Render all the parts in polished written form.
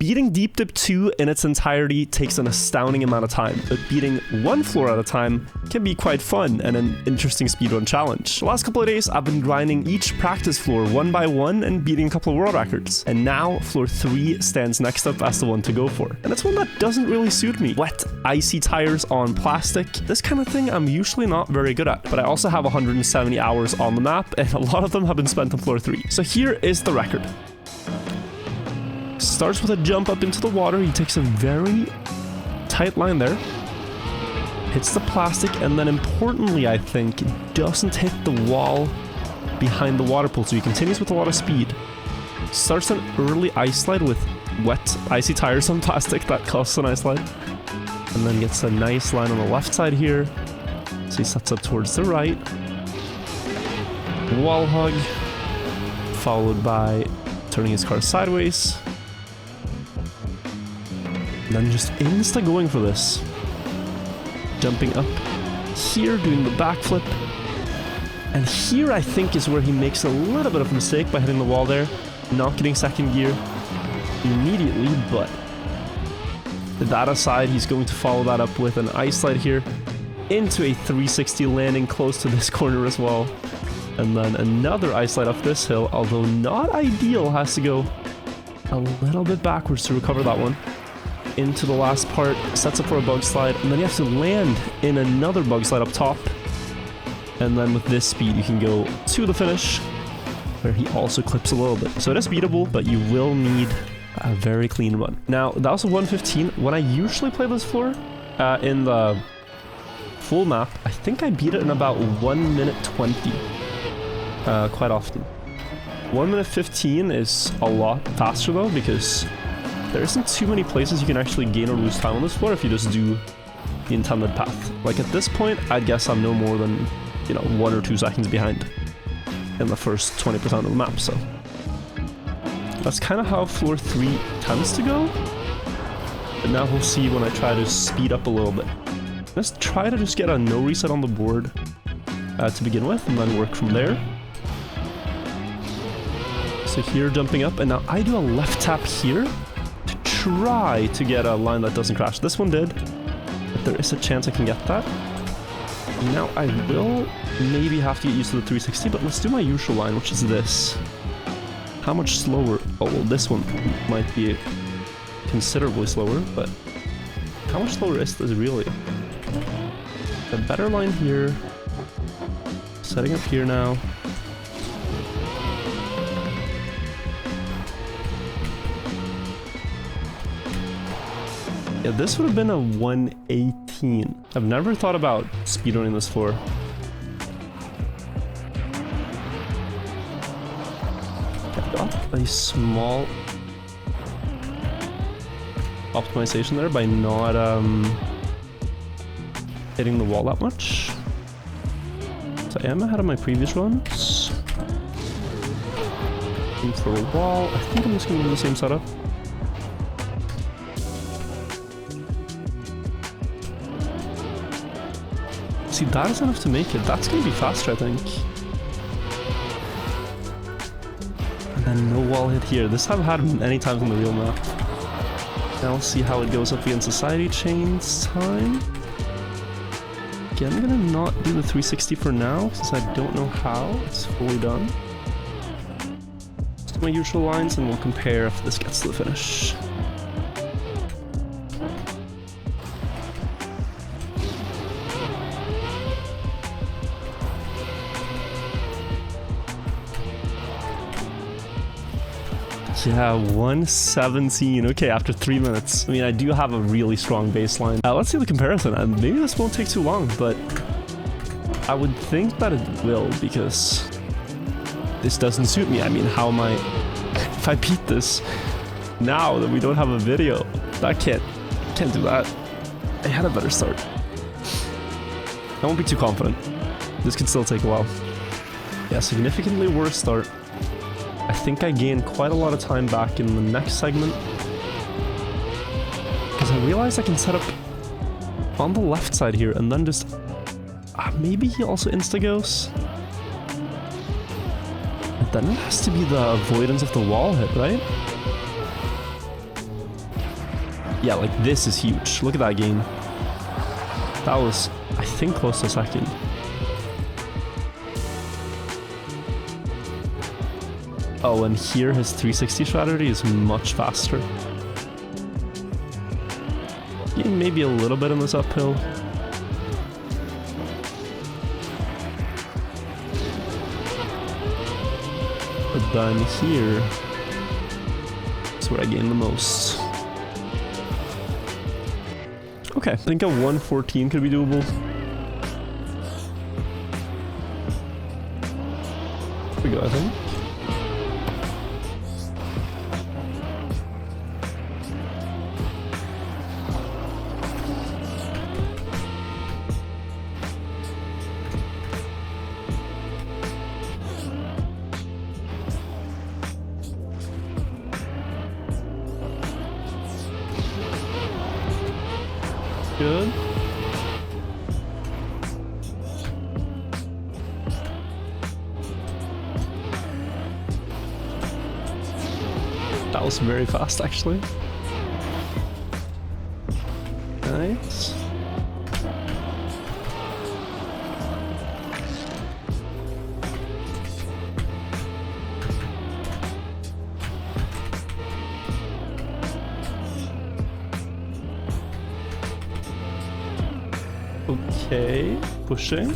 Beating Deep Dip 2 in its entirety takes an astounding amount of time, but beating one floor at a time can be quite fun and an interesting speedrun challenge. The last couple of days, I've been grinding each practice floor one by one and beating a couple of world records. And now, floor 3 stands next up as the one to go for. And it's one that doesn't really suit me. Wet, icy tires on plastic. This kind of thing I'm usually not very good at. But I also have 170 hours on the map, and a lot of them have been spent on floor 3. So here is the record. Starts with a jump up into the water. He takes a very tight line there. Hits the plastic, and then importantly, I think, doesn't hit the wall behind the water pool. So he continues with a lot of speed. Starts an early ice slide with wet, icy tires on plastic. That costs an ice slide. And then gets a nice line on the left side here. So he sets up towards the right. Wall hug. Followed by turning his car sideways. And then just insta going for this. Jumping up here, doing the backflip. And here I think is where he makes a little bit of a mistake by hitting the wall there. Not getting second gear immediately, but that aside, he's going to follow that up with an ice slide here into a 360 landing close to this corner as well. And then another ice slide up this hill, although not ideal, has to go a little bit backwards to recover that one. Into the last part, sets up for a bug slide, and then you have to land in another bug slide up top. And then with this speed, you can go to the finish, where he also clips a little bit. So it is beatable, but you will need a very clean run. Now, that was a 115. When I usually play this floor, in the full map, I think I beat it in about 1 minute 20, quite often. 1 minute 15 is a lot faster though, because there isn't too many places you can actually gain or lose time on this floor if you just do the intended path. Like at this point, I'd guess I'm no more than, 1 or 2 seconds behind in the first 20% of the map, so that's kind of how floor 3 tends to go. But now we'll see when I try to speed up a little bit. Let's try to just get a no reset on the board to begin with, and then work from there. So here, jumping up, and now I do a left tap here to try to get a line that doesn't crash. This one did, but there is a chance I can get that. Now I will maybe have to get used to the 360, but let's do my usual line, which is this. How much slower? Oh, well, this one might be considerably slower, but how much slower is this really? A better line here. Setting up here now. Yeah, this would have been a 118. I've never thought about speedrunning this floor. I've got a small optimization there by not hitting the wall that much. So I am ahead of my previous runs. Aim for a wall. I think I'm just going to do the same setup. See, that is enough to make it. That's going to be faster, I think. And then no wall hit here. This I've had many times on the real map. Now we'll see how it goes up against Society Chains time. Again, I'm going to not do the 360 for now, since I don't know how it's fully done. Let's do my usual lines, and we'll compare if this gets to the finish. Yeah, 117. Okay, after 3 minutes. I mean, I do have a really strong baseline. Let's see the comparison. And maybe this won't take too long, but I would think that it will, because this doesn't suit me. I mean, how am I... If I beat this now that we don't have a video, that can't do that. I had a better start. I won't be too confident. This could still take a while. Yeah, significantly worse start. I think I gained quite a lot of time back in the next segment, because I realized I can set up on the left side here and then just maybe he also insta-goes, but then it has to be the avoidance of the wall hit, right? Yeah, like this is huge. Look at that gain. That was, I think, close to a second. Oh, and here his 360 strategy is much faster. Gain maybe a little bit on this uphill. But then here is where I gain the most. Okay, I think a 114 could be doable. Here we go, I think. Good. That was very fast, actually. Nice. Okay, pushing.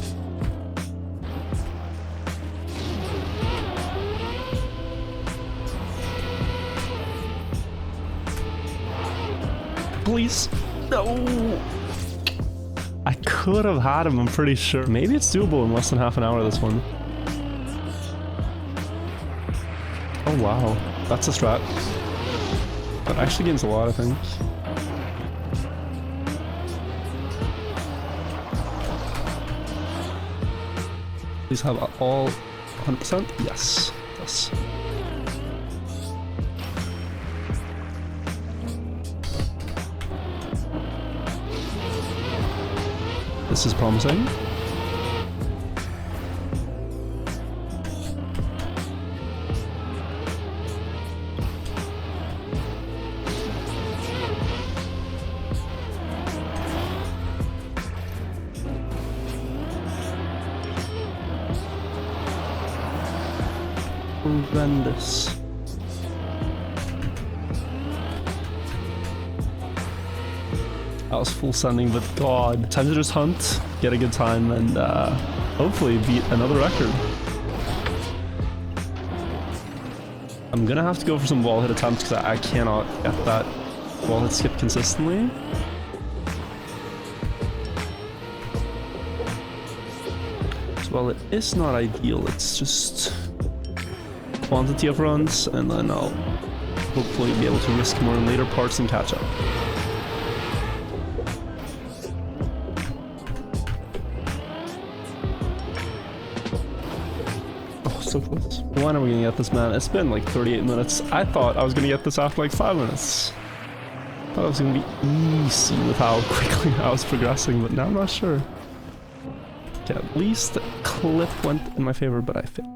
Please. No. I could have had him, I'm pretty sure. Maybe it's doable in less than half an hour, this one. Oh wow, that's a strat. That actually gains a lot, I think. Please have all 100%? Yes. Yes. This is promising. Horrendous. That was full sending, but god. Time to just hunt, get a good time, and hopefully beat another record. I'm gonna have to go for some wall hit attempts because I cannot get that wall hit skip consistently. So while it is not ideal, it's just quantity of runs, and then I'll hopefully be able to risk more in later parts and catch up. Oh, so close. When are we gonna get this, man? It's been like 38 minutes. I thought I was gonna get this after like 5 minutes. I thought it was gonna be easy with how quickly I was progressing, but now I'm not sure. Okay, at least the clip went in my favor, but I failed.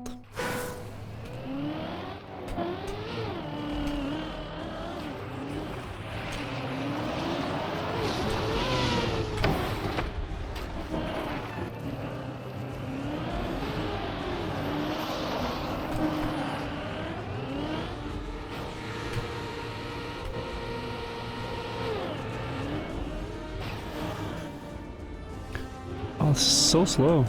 Oh, this is so slow.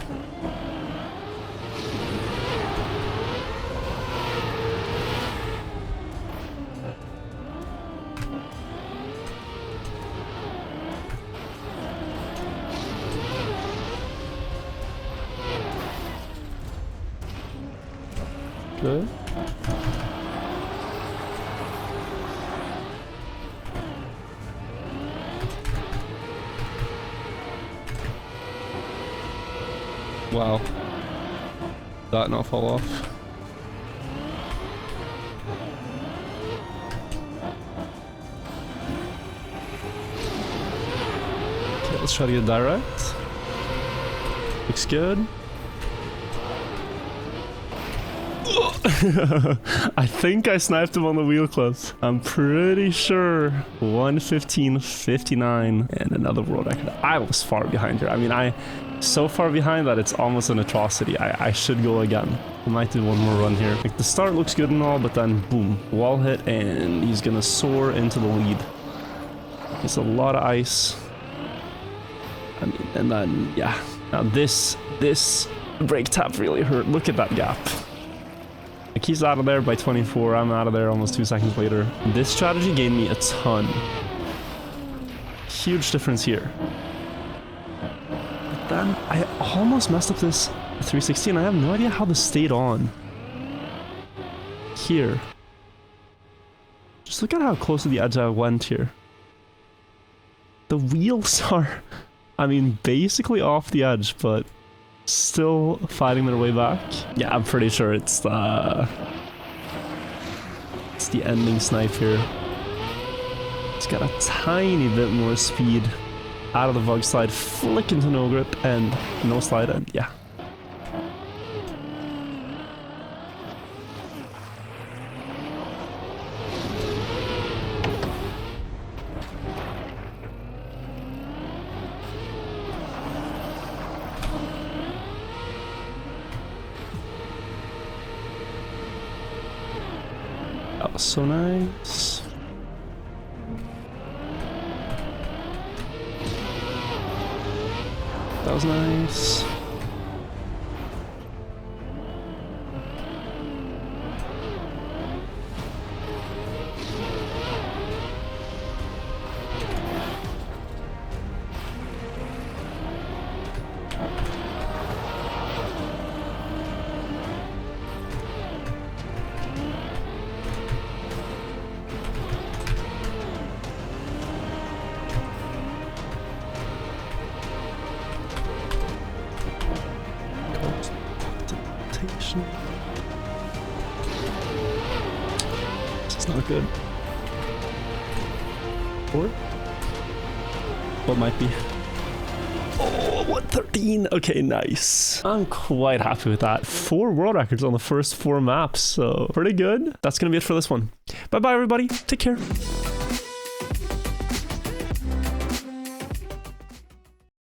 Good. Wow. That not fall off. Okay, let's try to get direct. Looks good. Ugh. I think I sniped him on the wheel clips. I'm pretty sure. 1:15:59 and another world record. I was far behind here. I mean, so far behind that it's almost an atrocity. I should go again. I might do one more run here. Like, the start looks good and all, but then boom, wall hit, and he's gonna soar into the lead. It's a lot of ice. I mean, and then yeah. Now this brake tap really hurt. Look at that gap. Like, he's out of there by 24. I'm out of there almost 2 seconds later. This strategy gained me a ton. Huge difference here. But then I almost messed up this 360, and I have no idea how this stayed on. Here. Just look at how close to the edge I went here. The wheels are, I mean, basically off the edge, but still fighting their way back. Yeah, I'm pretty sure it's the ending snipe here. It's got a tiny bit more speed out of the vug slide, flick into no grip, and no slide, and yeah. That was so nice. That was nice. This is not good. Or? What might be? Oh, 113. Okay, nice. I'm quite happy with that. 4 world records on the first 4 maps, so pretty good. That's gonna be it for this one. Bye-bye, everybody. Take care.